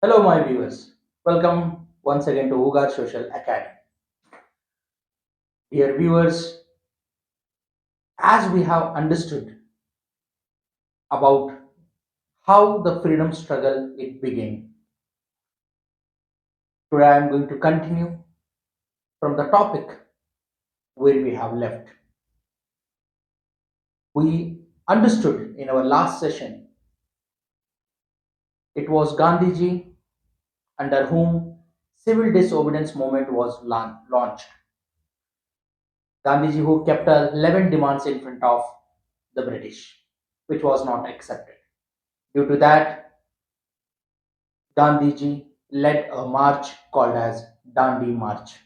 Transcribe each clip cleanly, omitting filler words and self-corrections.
Hello, my viewers. Welcome once again to Ugar Social Academy. Dear viewers, as we have understood about how the freedom struggle it began, today I am going to continue from the topic where we have left. We understood in our last session it was Gandhiji under whom civil disobedience movement was launched. Gandhiji who kept 11 demands in front of the British, which was not accepted. Due to that, Gandhiji led a march called as Dandi March,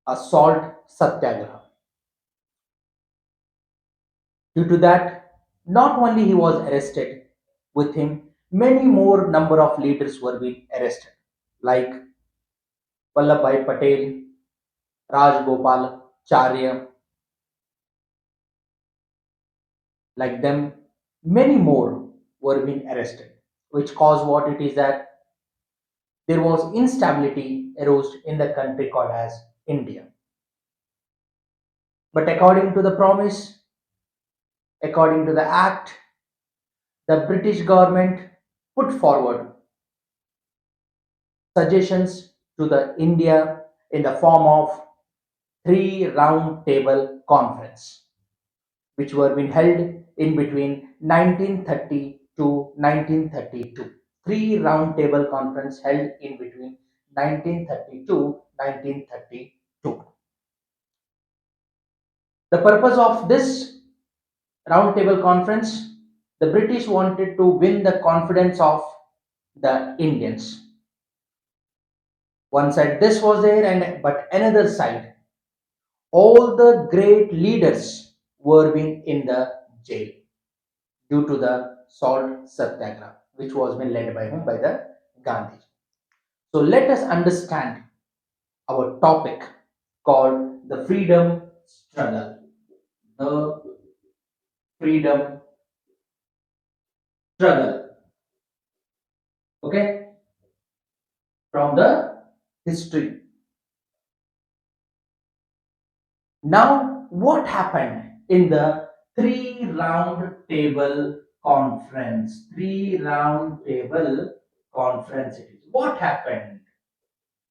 a salt satyagraha. Due to that, not only he was arrested, with him many more number of leaders were being arrested, like Vallabhbhai Patel, Rajgopal Charya, like them, many more were being arrested, which caused what it is that there was instability arose in the country called as India. But according to the promise, according to the act, the British government put forward suggestions to the India in the form of three round table conference, which were being held in between 1930 to 1932. Three round table conference held in between 1930 to 1932. The purpose of this round table conference, the British wanted to win the confidence of the Indians. One side this was there, and but another side, all the great leaders were being in the jail due to the salt satyagraha, which was being led by whom? By the Gandhi. So let us understand our topic called the freedom struggle. The freedom struggle. Okay, from the history. Now, what happened in the three round table conference? Three round table conference it is. What happened?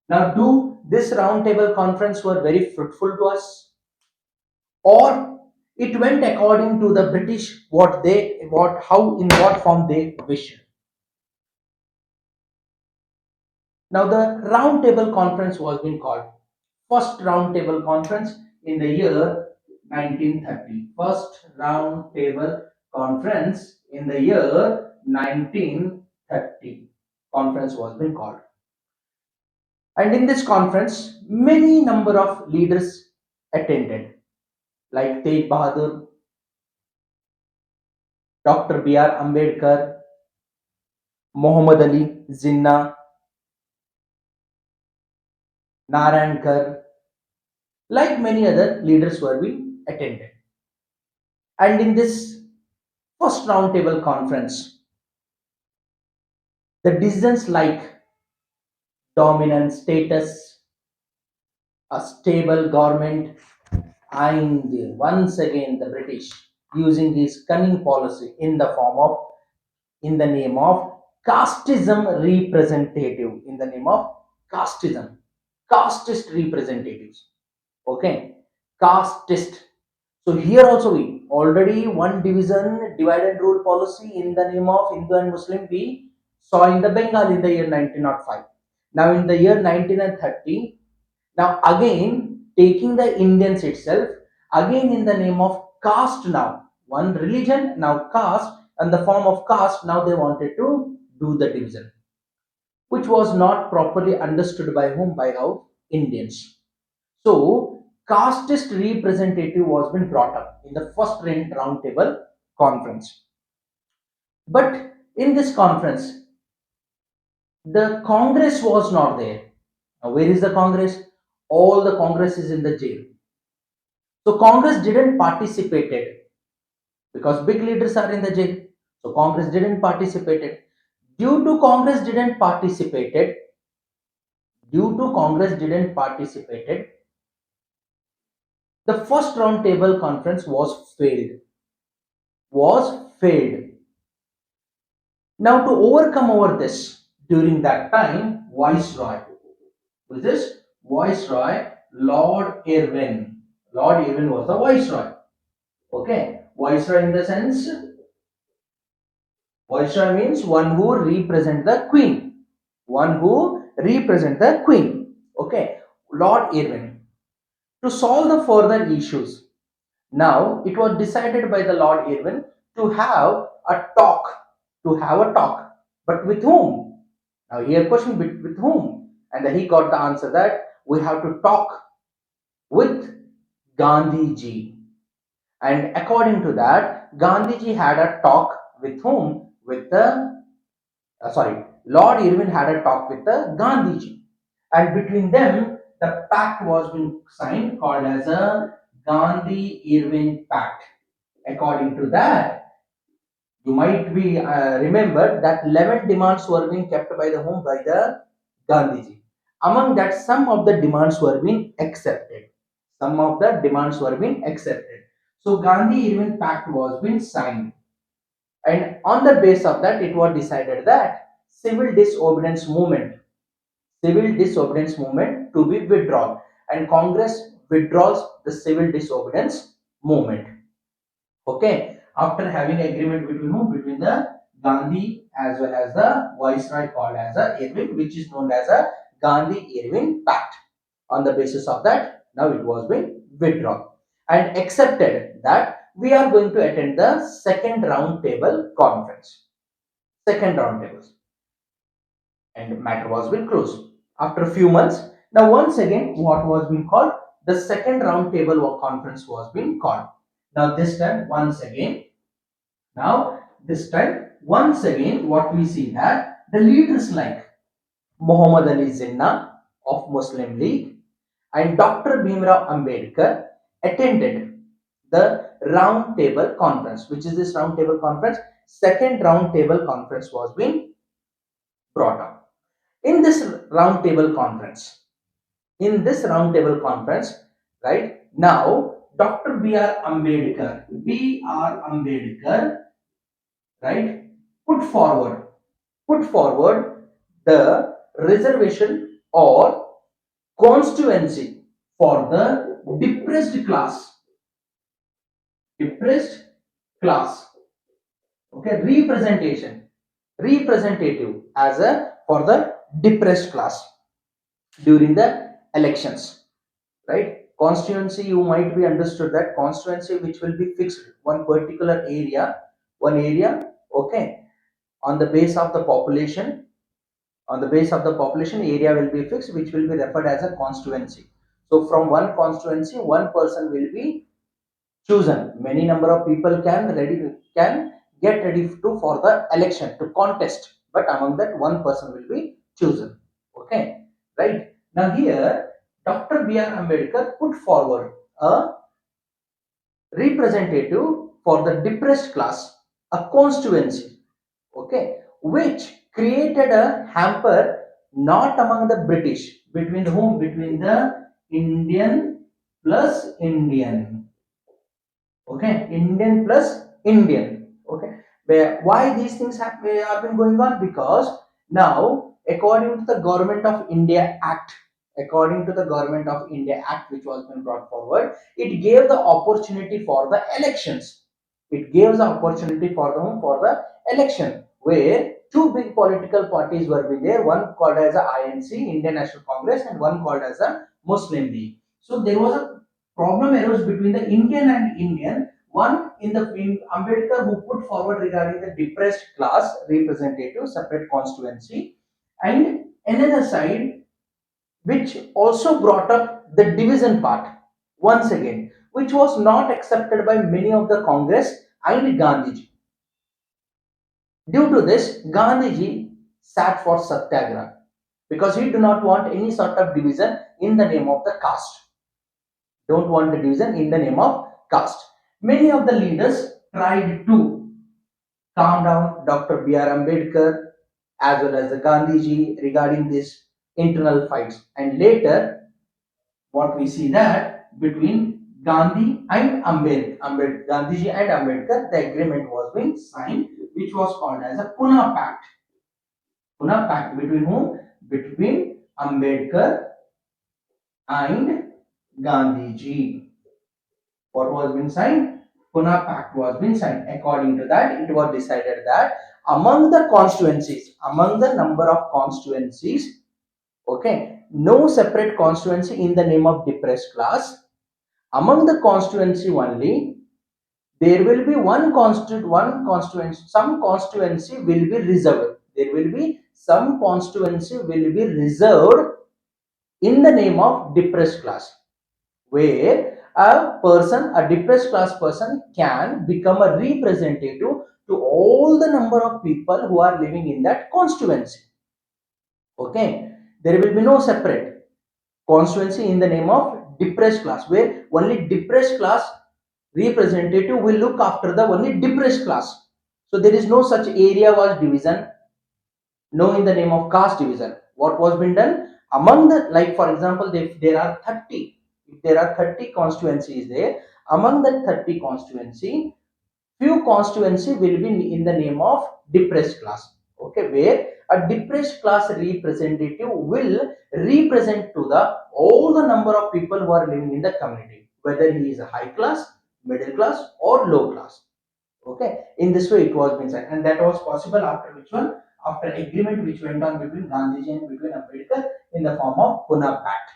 Now, do this round table conference were very fruitful to us, or it went according to the British what they what how in what form they wished? Now, the round table conference was being called first round table conference in the year 1930. First round table conference in the year 1930. Conference was being called. And in this conference, many number of leaders attended, like Tej Bahadur, Dr. B.R. Ambedkar, Muhammad Ali Jinnah, Narayankar, like many other leaders were being attended. And in this first roundtable conference, the decisions like dominant status, a stable government, and once again the British using his cunning policy in the form of, in the name of casteism representative, in the name of casteism, casteist representatives. Okay, casteist. So here also we already one division divide and rule policy in the name of Hindu and Muslim we saw in the Bengal in the year 1905. Now in the year 1930, now again taking the Indians itself, again in the name of caste, now one religion, now caste, and the form of caste, now they wanted to do the division, which was not properly understood by whom? By our Indians. So, casteist representative was been brought up in the first round table conference. But in this conference, the Congress was not there. Now, where is the Congress? All the Congress is in the jail. So Congress didn't participate because big leaders are in the jail. So Congress didn't participate. Due to Congress didn't participated, due to Congress didn't participated, the first round table conference was failed. Now to overcome over this, during that time, Viceroy, who is this? Viceroy Lord Irwin. Lord Irwin was the Viceroy. Okay, Viceroy in the sense, Viceroy means one who represent the Queen. One who represent the Queen. Okay, Lord Irwin. To solve the further issues, now it was decided by the Lord Irwin to have a talk, but with whom? Now here question, with whom? And then he got the answer that we have to talk with Gandhiji. And according to that, Gandhiji had a talk with whom? With the Lord Irwin had a talk with the Gandhiji, and between them, the pact was being signed called as a Gandhi-Irwin Pact. According to that, you might be remembered that 11 demands were being kept by the whom? By the Gandhiji. Among that, some of the demands were being accepted. Some of the demands were being accepted. So Gandhi-Irwin Pact was being signed, and on the base of that, it was decided that civil disobedience movement to be withdrawn, and Congress withdraws the civil disobedience movement. Okay, after having agreement between whom? Between the Gandhi as well as the Viceroy called as a Irwin, which is known as a Gandhi-Irwin Pact. On the basis of that, now it was being withdrawn and accepted that we are going to attend the second round table conference. Second round tables, and matter was been closed. After a few months, now once again, what was being called? The second round table conference was being called. Now this time, once again, what we see that the leaders like Muhammad Ali Jinnah of Muslim League and Dr. Bhimrao Ambedkar attended the round table conference. Which is this round table conference? Second round table conference was being brought up. In this roundtable conference, right now, Dr. B.R. Ambedkar, right, put forward the reservation or constituency for the depressed class. Okay, representative as a for the depressed class during the elections, right? Constituency, you might be understood that constituency which will be fixed one particular area, okay, on the base of the population, area will be fixed, which will be referred as a constituency. So from one constituency, one person will be chosen. Many number of people can get ready to for the election to contest, but among that one person will be chosen. Okay, right. Now here, Dr. B.R. Ambedkar put forward a representative for the depressed class, a constituency, okay, which created a hamper not among the British, between whom? Between the Indian plus Indian. Okay, Indian plus Indian. Okay, why these things have been going on? Because now, according to the Government of India Act, which was been brought forward, it gave the opportunity for the elections. It gives the opportunity for the election, where two big political parties were be there. One called as a INC, Indian National Congress, and one called as a Muslim League. So there was a problem arose between the Indian and Indian. One in the Ambedkar, who put forward regarding the depressed class representative, separate constituency, and another side which also brought up the division part once again, which was not accepted by many of the Congress and Gandhiji. Due to this, Gandhiji sat for Satyagraha because he do not want any sort of division in the name of the caste. Don't want the division in the name of caste. Many of the leaders tried to calm down Dr. B.R. Ambedkar as well as the Gandhiji regarding this internal fights. And later, what we see that between Gandhi and Gandhiji and Ambedkar, the agreement was being signed, which was called as a Pune Pact. Pune Pact between whom? Between Ambedkar and Gandhiji. What was being signed? Pune Pact was being signed. According to that, it was decided that among the constituencies, among the number of constituencies, okay, no separate constituency in the name of depressed class. Among the constituency only, there will be one constituency, some constituency will be reserved. There will be some constituency will be reserved in the name of depressed class, where a depressed class person can become a representative to all the number of people who are living in that constituency. Okay, there will be no separate constituency in the name of depressed class, where only depressed class representative will look after the only depressed class. So there is no such area was division, no in the name of caste division. What was been done among the, like for example, if there are 30, if there are 30 constituencies there, among the 30 constituency, few constituency will be in the name of depressed class. Okay, where a depressed class representative will represent to the all the number of people who are living in the community, whether he is a high class, middle class, or low class. Okay, in this way it was been said, and that was possible after which one? After agreement which went on between Gandhiji and between Ambedkar in the form of Pune Pact.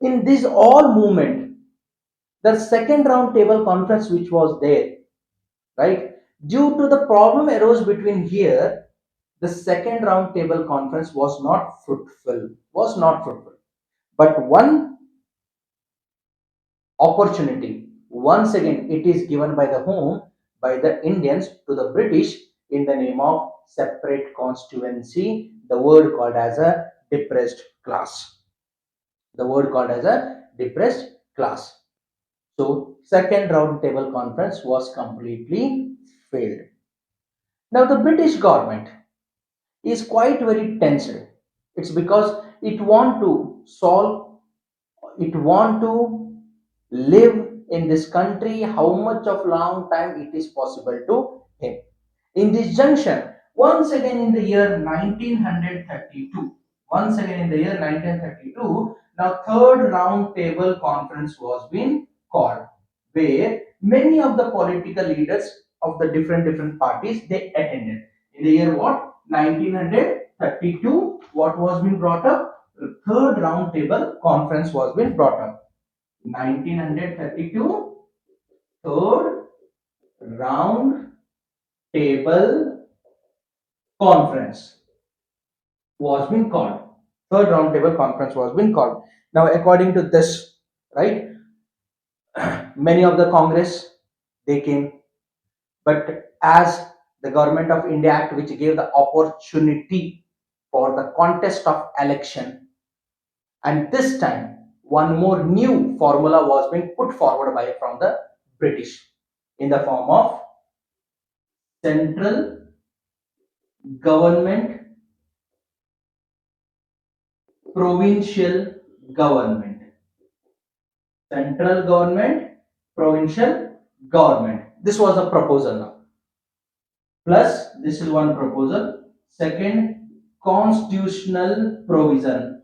In this all movement, the second round table conference which was there, right? Due to the problem arose between here, the second round table conference was not fruitful. Was not fruitful. But one opportunity, once again, it is given by the whom? By the Indians to the British in the name of separate constituency. The word called as a depressed class. The word called as a depressed class. So second round table conference was completely failed. Now the British government is quite very tensed. It's because it want to solve, it want to live in this country how much of long time it is possible to him. In this junction, once again in the year 1932, once again in the year 1932, now third round table conference was being called, where many of the political leaders of the different parties they attended. In the year what? 1932, what was being brought up? The third round table conference was being brought up. 1932, third round table conference was being called. Third roundtable conference was being called. Now, according to this, right, many of the Congress they came, but as the Government of India Act, which gave the opportunity for the contest of election, and this time one more new formula was being put forward by from the British in the form of central government, provincial government, central government, provincial government. This was a proposal now. Plus, this is one proposal. Second, constitutional provision.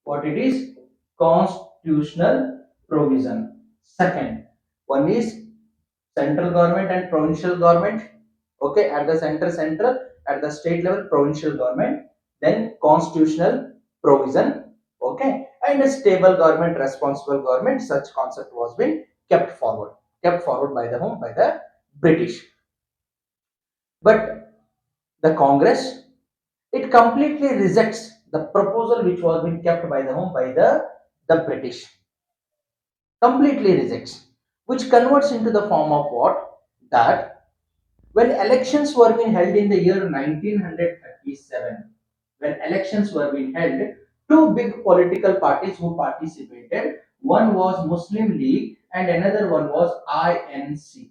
What it is? Constitutional provision. Second, one is central government and provincial government. Okay, at the central, at the state level, provincial government. Then constitutional provision. Okay, and a stable government, responsible government. Such concept was being kept forward by the whom? By the British. But the Congress, it completely rejects the proposal which was being kept by the whom? By the British. Completely rejects, which converts into the form of what? That when elections were being held in the year 1937, when elections were being held, two big political parties who participated, one was Muslim League and another one was INC.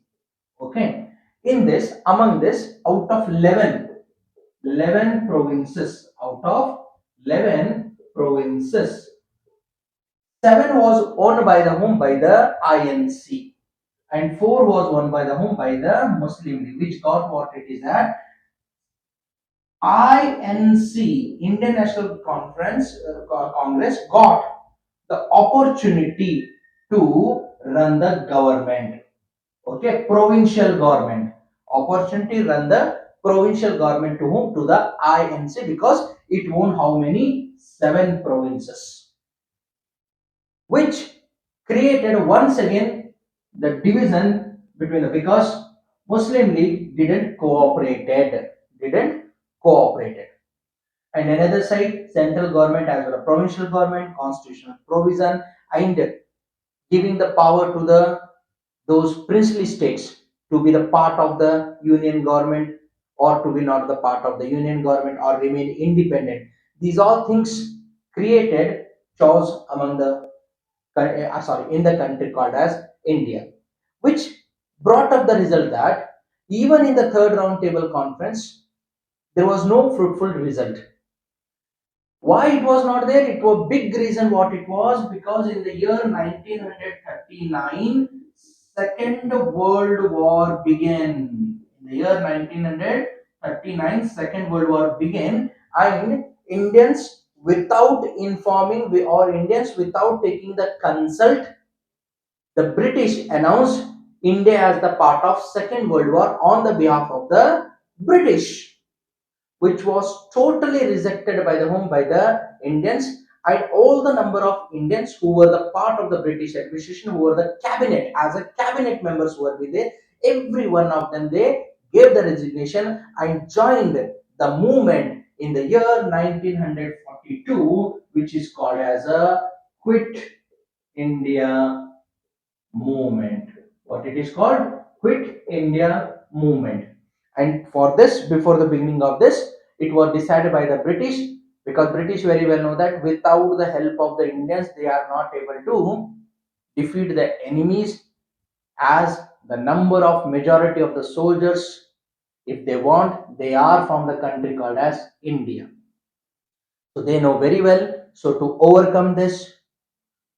Okay, in this, among this, out of 11, 11 provinces. Out of 11 provinces, 7 was owned by the whom? By the INC. And 4 was owned by the whom? By the Muslim League, which got what it is at INC, Indian National Conference, Congress got the opportunity to run the government. Okay, provincial government. Opportunity run the provincial government to whom? To the INC, because it owned how many? 7 provinces, which created once again the division between the, because Muslim League didn't cooperated. And another side, central government as well as provincial government, constitutional provision, and giving the power to the those princely states to be the part of the union government, or to be not the part of the union government, or remain independent. These all things created chaos among the in the country called as India, which brought up the result that even in the third round table conference there was no fruitful result. Why it was not there? It was big reason what it was, because in the year 1939, Second World War began. In the year 1939, Second World War began, and Indians without informing, or Indians without taking the consult, the British announced India as the part of Second World War on the behalf of the British, which was totally rejected by the whom? By the Indians. And all the number of Indians who were the part of the British administration, who were the cabinet, as a cabinet members who were with there, every one of them, they gave the resignation and joined the movement in the year 1942, which is called as a Quit India movement. What it is called? Quit India movement. And for this, before the beginning of this, it was decided by the British, because British very well know that without the help of the Indians, they are not able to defeat the enemies, as the number of majority of the soldiers, if they want, they are from the country called as India. So they know very well. So to overcome this,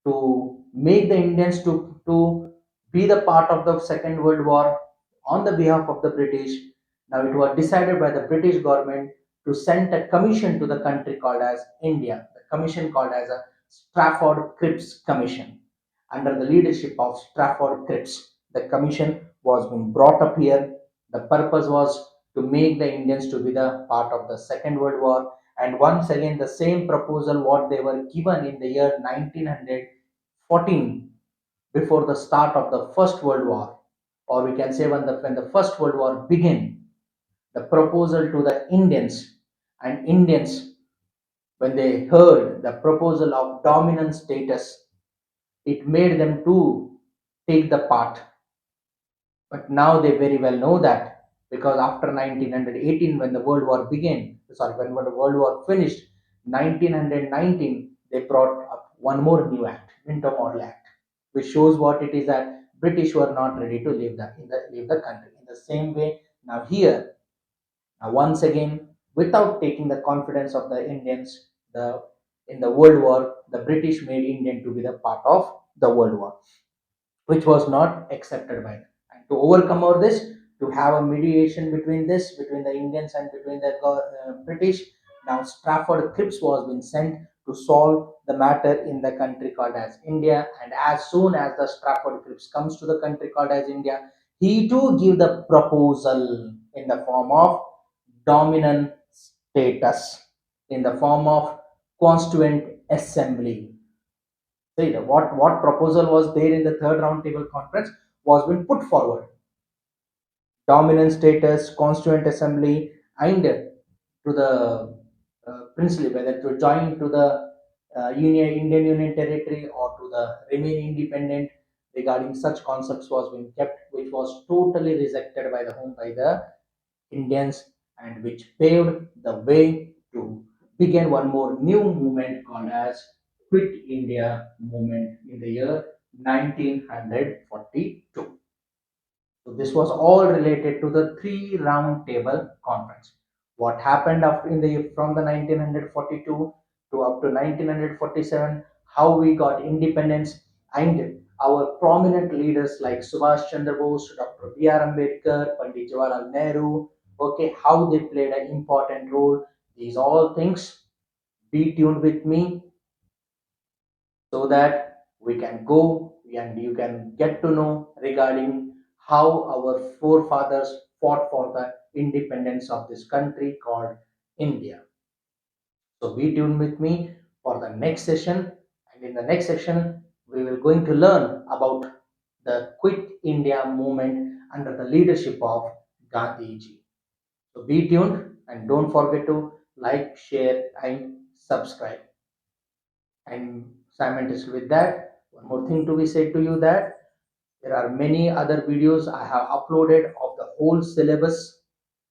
to make the Indians to be the part of the Second World War on the behalf of the British. Now it was decided by the British government to send a commission to the country called as India. The commission called as a Strafford Cripps Commission. Under the leadership of Strafford Cripps, the commission was being brought up here. The purpose was to make the Indians to be the part of the Second World War, and once again the same proposal what they were given in the year 1914, before the start of the First World War, or we can say when the First World War began, the proposal to the Indians, and Indians, when they heard the proposal of dominant status, it made them to take the part. But now they very well know that, because after 1918, when the World War began, sorry, when the World War finished, 1919, they brought up one more new act, Winter Model Act, which shows what it is that British were not ready to leave the country. In the same way, now here, now once again, without taking the confidence of the Indians, the in the World War, the British made Indian to be the part of the World War, which was not accepted by them. And to overcome all this, to have a mediation between this, between the Indians and between the British, now Strafford Cripps was been sent to solve the matter in the country called as India. And as soon as the Strafford Cripps comes to the country called as India, he too give the proposal in the form of dominant status, in the form of constituent assembly. See, what proposal was there in the third roundtable conference was been put forward: dominant status, constituent assembly, and to the princely, whether to join to the Indian Union territory or to the remain independent. Regarding such concepts was being kept, which was totally rejected by the by the Indians, and which paved the way to begin one more new movement called as Quit India movement in the year 1942. So this was all related to the three round table conference. what happened after in the from the 1942 to up to 1947, how we got independence, and our prominent leaders like Subhash Chandra Bose, Dr. B.R. Ambedkar, Pandit Jawaharlal Nehru, okay, how they played an important role. These all things, be tuned with me so that we can go and you can get to know regarding how our forefathers fought for the independence of this country called India. So be tuned with me for the next session. And in the next section, we will going to learn about the Quit India movement under the leadership of Gandhiji. So be tuned and don't forget to like, share, and subscribe. And simultaneously with that, one more thing to be said to you that there are many other videos I have uploaded of the whole syllabus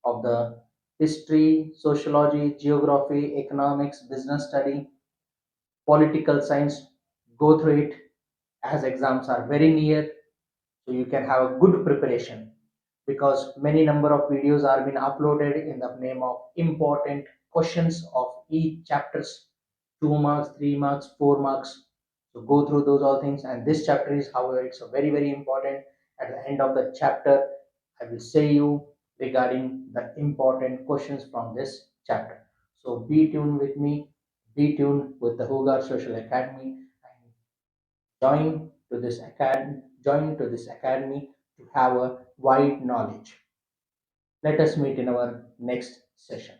of the history, sociology, geography, economics, business study, political science. Go through it as exams are very near, so you can have a good preparation, because many number of videos are being uploaded in the name of important questions of each chapters, 2 marks, 3 marks, 4 marks. So go through those all things, and this chapter is, however, it's a very very important. At the end of the chapter, I will say you regarding the important questions from this chapter. So be tuned with me, be tuned with the Hogar Social Academy, and join to this academy to have a wide knowledge. Let us meet in our next session.